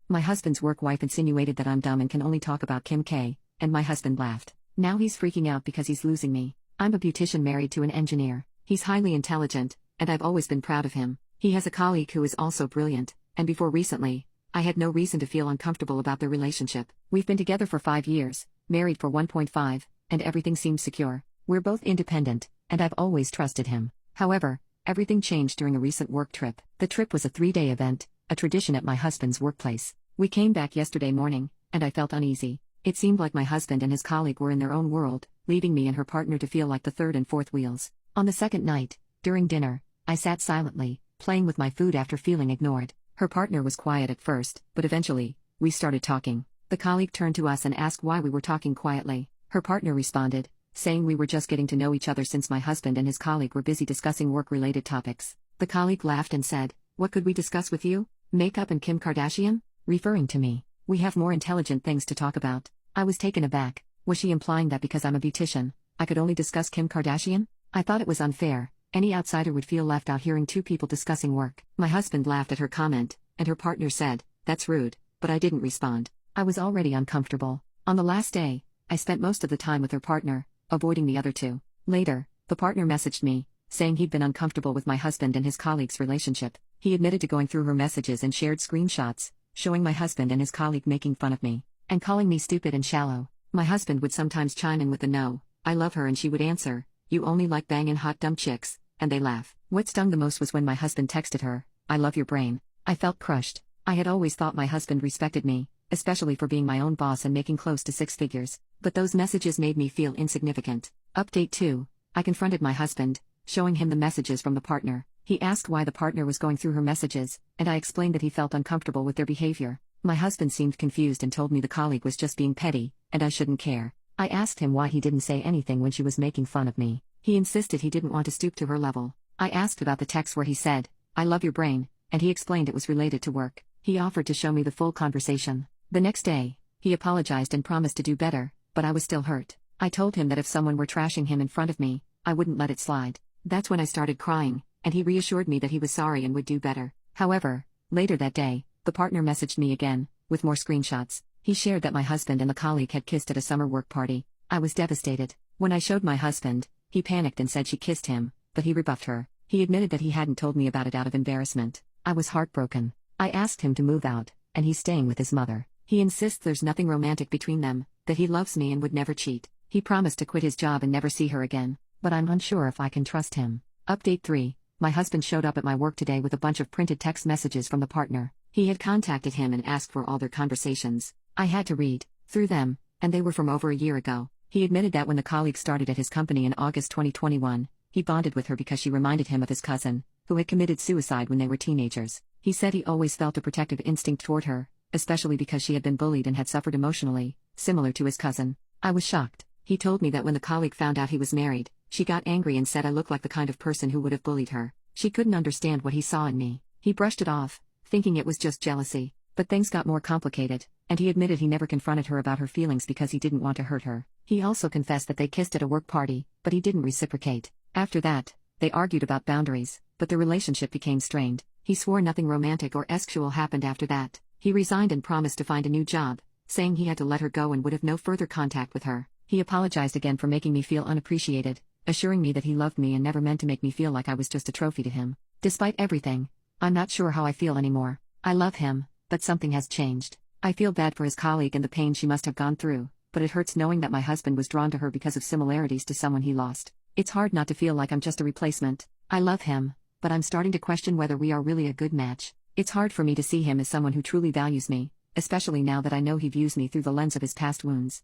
My husband's work wife insinuated that I'm dumb and can only talk about Kim K, and my husband laughed. Now he's freaking out because he's losing me. I'm a beautician married to an engineer. He's highly intelligent, and I've always been proud of him. He has a colleague who is also brilliant, and before recently, I had no reason to feel uncomfortable about their relationship. We've been together for 5 years, married for 1.5, and everything seems secure. We're both independent, and I've always trusted him. However, everything changed during a recent work trip. The trip was a 3-day event, a tradition at my husband's workplace. We came back yesterday morning, and I felt uneasy. It seemed like my husband and his colleague were in their own world, leaving me and her partner to feel like the third and fourth wheels. On the second night, during dinner, I sat silently, playing with my food after feeling ignored. Her partner was quiet at first, but eventually, we started talking. The colleague turned to us and asked why we were talking quietly. Her partner responded, saying we were just getting to know each other since my husband and his colleague were busy discussing work-related topics. The colleague laughed and said, "What could we discuss with you? Makeup and Kim Kardashian?" Referring to me. "We have more intelligent things to talk about." I was taken aback. Was she implying that because I'm a beautician, I could only discuss Kim Kardashian? I thought it was unfair. Any outsider would feel left out hearing two people discussing work. My husband laughed at her comment, and her partner said, "That's rude," but I didn't respond. I was already uncomfortable. On the last day, I spent most of the time with her partner, avoiding the other two. Later, the partner messaged me, saying he'd been uncomfortable with my husband and his colleague's relationship. He admitted to going through her messages and shared screenshots, showing my husband and his colleague making fun of me, and calling me stupid and shallow. My husband would sometimes chime in with a "No, I love her," and she would answer, "You only like banging hot dumb chicks," and they laugh. What stung the most was when my husband texted her, "I love your brain." I felt crushed. I had always thought my husband respected me, especially for being my own boss and making close to 6 figures, but those messages made me feel insignificant. Update 2. I confronted my husband, showing him the messages from the partner. He asked why the partner was going through her messages, and I explained that he felt uncomfortable with their behavior. My husband seemed confused and told me the colleague was just being petty, and I shouldn't care. I asked him why he didn't say anything when she was making fun of me. He insisted he didn't want to stoop to her level. I asked about the text where he said, "I love your brain," and he explained it was related to work. He offered to show me the full conversation. The next day, he apologized and promised to do better, but I was still hurt. I told him that if someone were trashing him in front of me, I wouldn't let it slide. That's when I started crying, and he reassured me that he was sorry and would do better. However, later that day, the partner messaged me again, with more screenshots. He shared that my husband and the colleague had kissed at a summer work party. I was devastated. When I showed my husband, he panicked and said she kissed him, but he rebuffed her. He admitted that he hadn't told me about it out of embarrassment. I was heartbroken. I asked him to move out, and he's staying with his mother. He insists there's nothing romantic between them, that he loves me and would never cheat. He promised to quit his job and never see her again, but I'm unsure if I can trust him. Update 3. My husband showed up at my work today with a bunch of printed text messages from the partner. He had contacted him and asked for all their conversations. I had to read through them, and they were from over a year ago. He admitted that when the colleague started at his company in August 2021, he bonded with her because she reminded him of his cousin, who had committed suicide when they were teenagers. He said he always felt a protective instinct toward her, especially because she had been bullied and had suffered emotionally, similar to his cousin. I was shocked. He told me that when the colleague found out he was married, she got angry and said I looked like the kind of person who would have bullied her. She couldn't understand what he saw in me. He brushed it off, thinking it was just jealousy. But things got more complicated, and he admitted he never confronted her about her feelings because he didn't want to hurt her. He also confessed that they kissed at a work party, but he didn't reciprocate. After that, they argued about boundaries, but the relationship became strained. He swore nothing romantic or sexual happened after that. He resigned and promised to find a new job, saying he had to let her go and would have no further contact with her. He apologized again for making me feel unappreciated, assuring me that he loved me and never meant to make me feel like I was just a trophy to him. Despite everything, I'm not sure how I feel anymore. I love him, but something has changed. I feel bad for his colleague and the pain she must have gone through, but it hurts knowing that my husband was drawn to her because of similarities to someone he lost. It's hard not to feel like I'm just a replacement. I love him, but I'm starting to question whether we are really a good match. It's hard for me to see him as someone who truly values me, especially now that I know he views me through the lens of his past wounds.